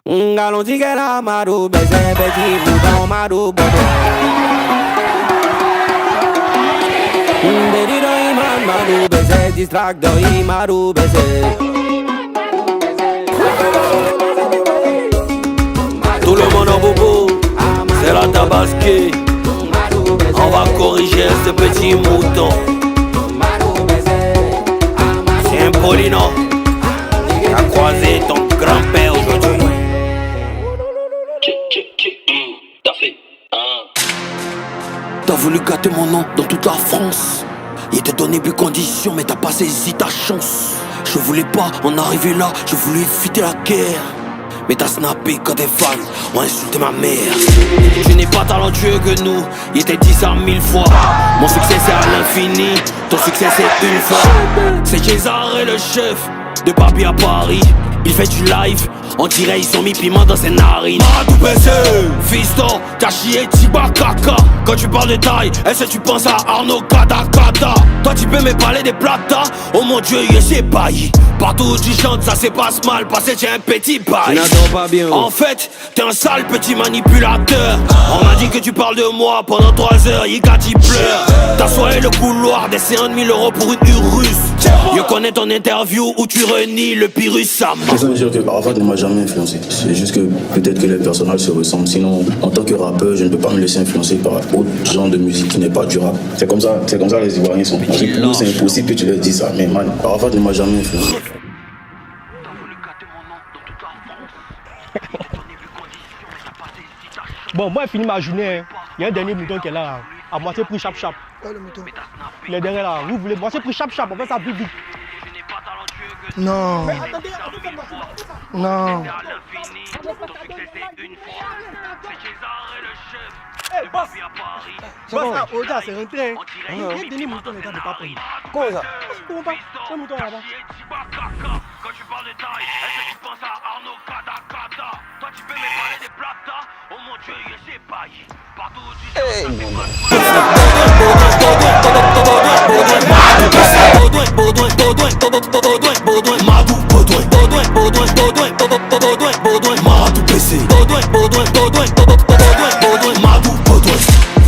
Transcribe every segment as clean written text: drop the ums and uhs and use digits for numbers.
Galon tigela maru bese beti bouton maru bodo. Dedi do iman maru bese distract do imaru bese. Tout le monde en bobo, c'est la tabasquée. On va corriger ce petit mouton. C'est impoli, non? T'as croisé ton grand-père aujourd'hui. T'as voulu gâter mon nom dans toute la France. Il t'a donné plus conditions, mais t'as pas saisi ta chance. Je voulais pas en arriver là, je voulais éviter la guerre. Mais t'as snappé quand tes fans ont insulté ma mère. Tu n'es pas talentueux que nous, il était dit ça 1000 fois. Mon succès c'est à l'infini, ton succès c'est une fois. C'est César et le chef de Papi à Paris. Il fait du live, on dirait ils ont mis piment dans ses narines. Madou BC, fiston, t'as chié Tiba Kaka. Quand tu parles de taille, est-ce que tu penses à Arnaud Kadakata? Toi tu peux me parler des plata, oh mon dieu, il s'est bailli. Partout où tu chantes, ça se passe mal, parce que tu es un petit bail. Pas bien. En fait, t'es un sale petit manipulateur. On m'a dit que tu parles de moi pendant 3 heures, Yikati pleure. T'as soigné le couloir des 50 000 € pour une Urus. Je connais ton interview où tu renies le Pyrrhus Sam. Ça veut dire que Arafat ne m'a jamais influencé. C'est juste que peut-être que les personnages se ressemblent. Sinon, en tant que rappeur, je ne peux pas me laisser influencer par autre genre de musique qui n'est pas du rap. C'est comme ça les Ivoiriens sont. Pour nous, c'est impossible que tu leur dises ça. Mais man, Arafat ne m'a jamais influencé. Bon, moi, j'ai fini ma journée. Il y a un dernier mouton qui est là, à moitié pris chap-chap. Ouais, le mouton. Le dernier là, vous voulez moitié pris chap-chap, on fait ça vite vite. Non. Mais attendez, Non. hey, boss! Boss, là, au gars, c'est rentré. Il y a un dernier mouton, les gars, ne pas prendre. Comment ça? Comment pas? Ce mouton là-bas. Quand tu parles de taille, est-ce que tu penses à Arnaud Kadakata? Toi tu peux me parler des plata, oh mon dieu, il s'est bailli. Partout où tu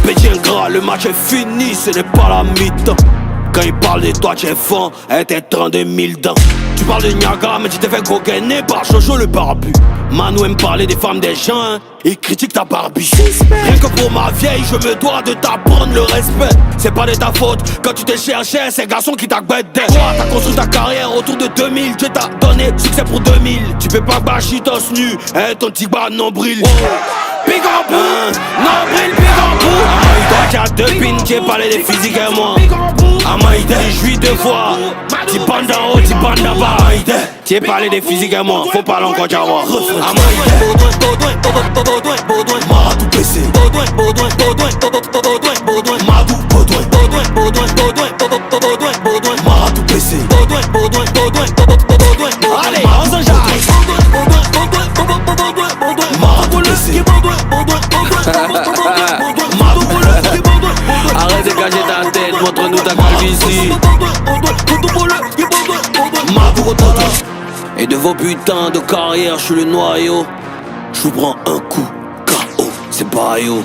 Petit ingrat, le match est fini, ce n'est pas la mi-temps. Quand il parle de toi, tu es fond, et t'es 32 000 dents. Tu parles de Niagara, mais tu t'es fait coquiner par Jojo le barbu. Manu aime parler des femmes des gens, hein. Il critique ta Barbie. Rien que pour ma vieille, je me dois de t'apprendre le respect. C'est pas de ta faute, quand tu t'es cherché, c'est garçon qui t'a guetté. Toi, t'as construit ta carrière autour de 2000. Dieu t'a donné succès pour 2000. Tu peux pas bâcher torse nu, hein, ton tigba nombril. Pigambou, nombril, pigambou. Toi qui as 2 pins, tu parlé des physiques et moi. Amaïdé, je suis 2 fois. Tu bandes en haut, tu bandes en bas. Tu parlé des physiques et moi, faut parler encore d'Awa. Madou PC. Madou PC. Allez, on s'en jase. Madou PC. Arrête de cacher ta tête, montre-nous ta calvitie. Et de vos putains de carrière, je suis le noyau. Je vous prends un coup, KO, c'est Bayo.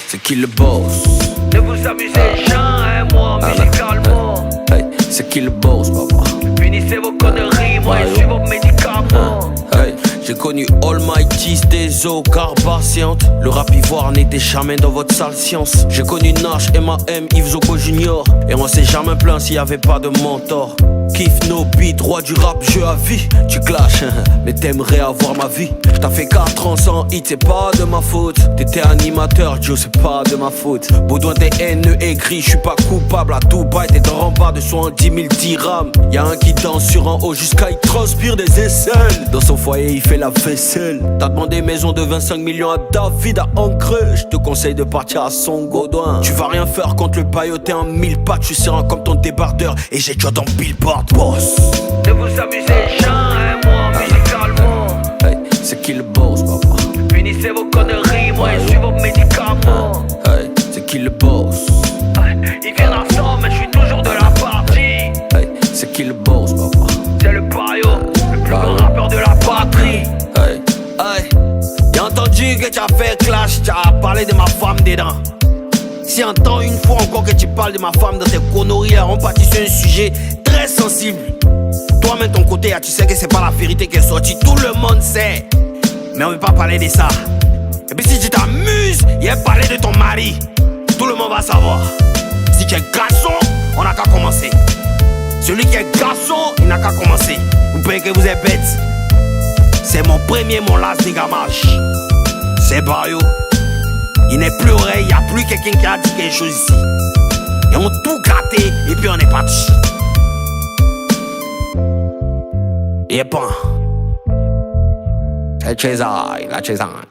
C'est qui le boss? Ne vous amusez jamais, moi, musicalement. Hey, c'est qui le boss, papa? Finissez vos conneries, moi, je suis vos médicaments. Hey, j'ai connu Almighty, des eaux carbassiantes. Le rap ivoire n'était jamais dans votre sale science. J'ai connu Nash, M.A.M, Yves Zoko Junior. Et on s'est jamais plaint s'il y avait pas de mentor. Kiff no beat, roi du rap, jeu à vie. Tu clashes, mais t'aimerais avoir ma vie. T'as fait 4 ans sans hit, c'est pas de ma faute. T'étais animateur, Joe, c'est pas de ma faute. Baudouin, t'es haineux et gris, je suis pas coupable. À Dubaï, t'es dans rempart de 70 000 dirhams. Y'a un qui danse sur un haut jusqu'à il transpire des aisselles. Dans son foyer, il fait la vaisselle. T'as demandé maison de 25 millions à David à Ancre. Je te conseille de partir à son Gaudouin. Tu vas rien faire contre le pailloté en 1000 pattes. Je suis serein comme ton débardeur et j'ai déjà dans Billboard, boss. Ne vous amusez jamais, moi, musicalement. Hey, c'est qui le boss, papa? Finissez vos conneries, moi, je suis vos médicaments. Hey, c'est qui le boss? Ils viennent ensemble, mais je suis toujours de la partie. Hey, c'est qui le boss, papa? C'est le Bayo, le plus grand rappeur de la patrie. Hey, dit que tu as fait clash, tu as parlé de ma femme dedans. Si entends une fois encore que tu parles de ma femme dans tes conneries, on partit sur un sujet très sensible. Toi-même, ton côté, tu sais que c'est pas la vérité qui est sortie. Tout le monde sait. Mais on veut pas parler de ça. Et puis si tu t'amuses, il a parlé de ton mari. Tout le monde va savoir. Si tu es garçon, on n'a qu'à commencer. Celui qui est garçon, il n'a qu'à commencer. Vous croyez que vous êtes bête? C'est mon premier, mon last niggamage. C'est Bayo. Il n'est plus oreille, il n'y a plus quelqu'un qui a dit quelque chose ici. Et on tout gratté et puis on est parti. Et pas. La César.